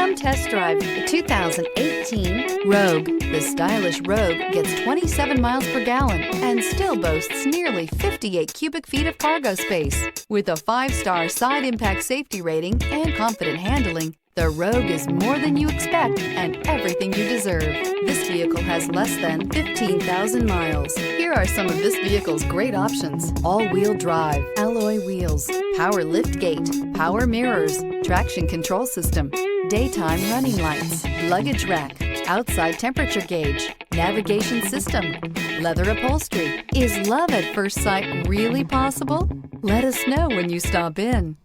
Come test drive the 2018 Rogue. The stylish Rogue gets 27 miles per gallon and still boasts nearly 58 cubic feet of cargo space. With a 5-star side impact safety rating and confident handling, the Rogue is more than you expect and everything you deserve. This vehicle has less than 15,000 miles. Here are some of this vehicle's great options: all-wheel drive, alloy wheels, power lift gate, power mirrors, traction control system, daytime running lights, luggage rack, outside temperature gauge, navigation system, leather upholstery. Is love at first sight really possible? Let us know when you stop in.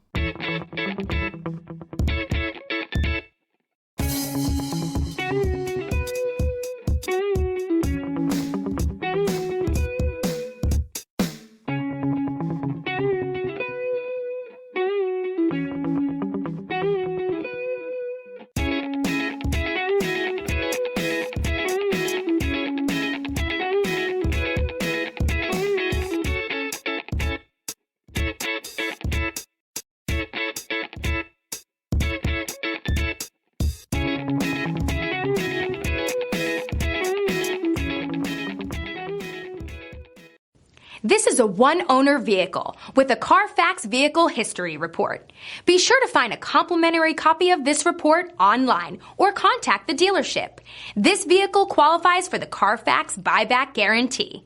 This is a one-owner vehicle with a Carfax Vehicle History Report. Be sure to find a complimentary copy of this report online or contact the dealership. This vehicle qualifies for the Carfax Buyback Guarantee.